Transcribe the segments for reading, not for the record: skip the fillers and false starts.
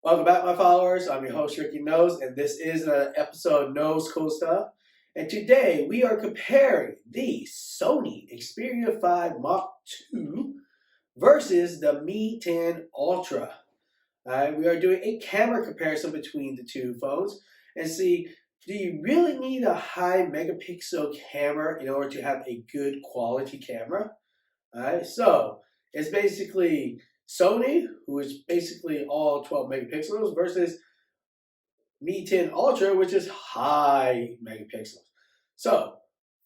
Welcome back, my followers. I'm your host, Ricky Knoles, and this is an episode of Knoles Cool Stuff. And today we are comparing the Sony Xperia 5 Mark II versus the Mi 10 Ultra. We are doing a camera comparison between the two phones and see, do you really need a high megapixel camera in order to have a good quality camera? So it's basically Sony, who is basically all 12 megapixels, versus Mi 10 Ultra, which is high megapixels. So,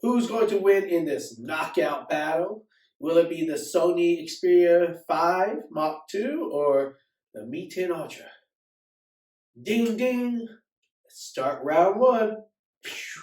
who's going to win in this knockout battle? Will it be the Sony Xperia 5 Mark II or the Mi 10 Ultra? Ding ding! Let's start round one. Pew.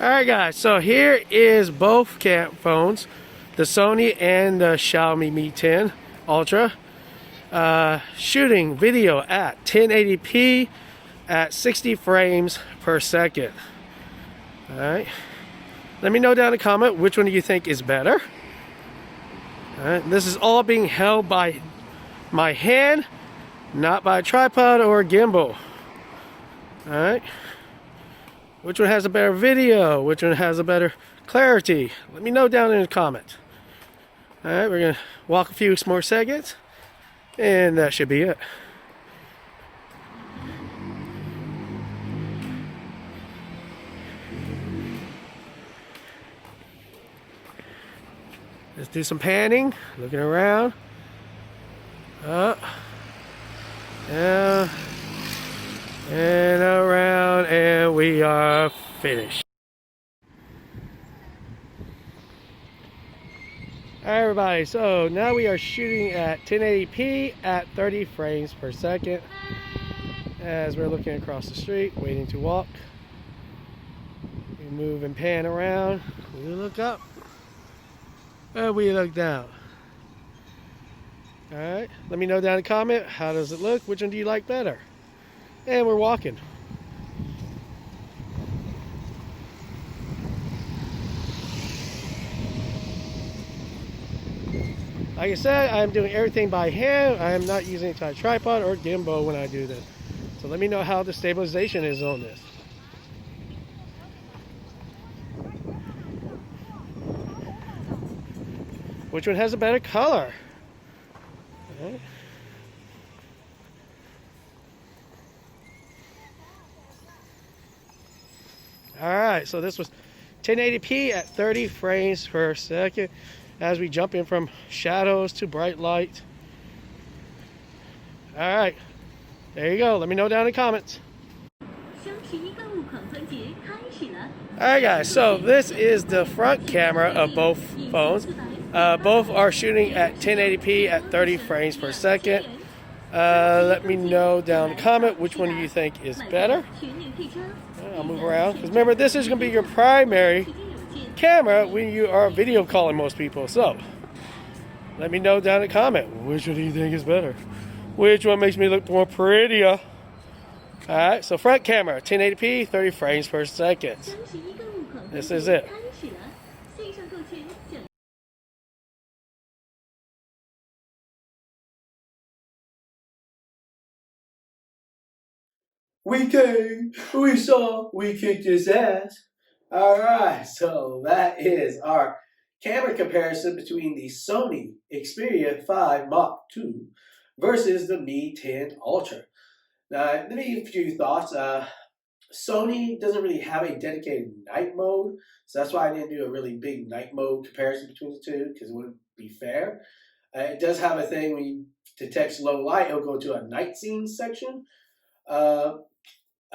Alright guys, so here is both phones, the Sony and the Xiaomi Mi 10 Ultra, shooting video at 1080p at 60 frames per second. Alright, let me know down in the comment which one do you think is better. Alright, this is all being held by my hand, not by a tripod or a gimbal. Alright, which one has a better video? Which one has a better clarity? Let me know down in the comment. Alright, we're going to walk a few more seconds, and that should be it. Let's do some panning, looking around. Up, down, and around, and we are finished. Alright everybody, so now we are shooting at 1080p at 30 frames per second as we're looking across the street, waiting to walk. We move and pan around, we look up, and we look down. Alright, let me know down in the comment, how does it look? Which one do you like better? And we're walking. Like I said, I'm doing everything by hand. I am not using a tripod or gimbal when I do this. So let me know how the stabilization is on this. Which one has a better color? Okay. Alright, so this was 1080p at 30 frames per second as we jump in from shadows to bright light. Alright, there you go. Let me know down in the comments. Alright guys, so this is the front camera of both phones. Both are shooting at 1080p at 30 frames per second. Let me know down in the comment which one do you think is better. I'll move around, because remember, this is going to be your primary camera when you are video calling most people. So let me know down in the comment which one do you think is better, which one makes me look more prettier. Alright, so front camera 1080p 30 frames per second. This is it. We came, we saw, we kicked his ass. Alright, so that is our camera comparison between the Sony Xperia 5 Mark II versus the Mi 10 Ultra. Now, let me give you a few thoughts. Sony doesn't really have a dedicated night mode, so that's why I didn't do a really big night mode comparison between the two, because it wouldn't be fair. It does have a thing when you detect low light, it'll go to a night scene section.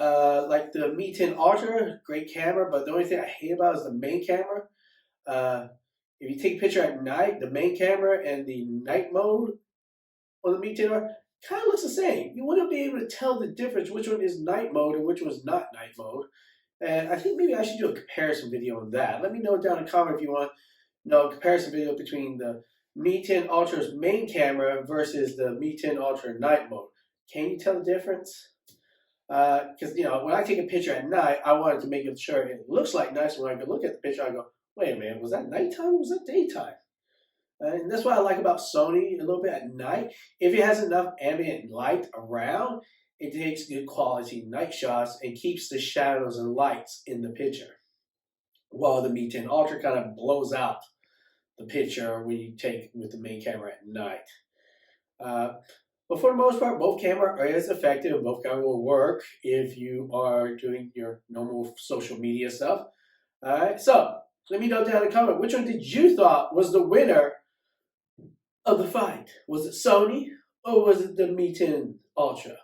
Like the Mi 10 Ultra, great camera, but the only thing I hate about it is the main camera. If you take a picture at night, the main camera and the night mode on the Mi 10 Ultra kind of looks the same. You wouldn't be able to tell the difference which one is night mode and which one's not night mode. And I think maybe I should do a comparison video on that. Let me know down in the comment if you want a comparison video between the Mi 10 Ultra's main camera versus the Mi 10 Ultra night mode. Can you tell the difference? Because, when I take a picture at night, I wanted to make sure it looks like night. So when I go look at the picture, I go, wait a minute, was that nighttime or was that daytime? And that's what I like about Sony a little bit at night. If it has enough ambient light around, it takes good quality night shots and keeps the shadows and lights in the picture. While the Mi 10 Ultra kind of blows out the picture when you take with the main camera at night. But for the most part, both cameras are as effective. Both cameras will work if you are doing your normal social media stuff. All right, so let me know down in the comment, which one did you thought was the winner of the fight? Was it Sony or was it the Mi 10 Ultra?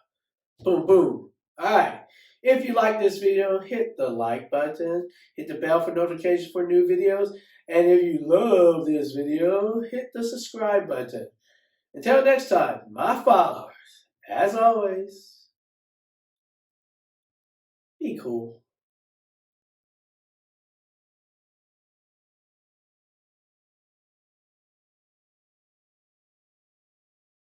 Boom, boom. All right. If you like this video, hit the like button, hit the bell for notifications for new videos, and if you love this video, hit the subscribe button. Until next time, my followers, as always, be cool.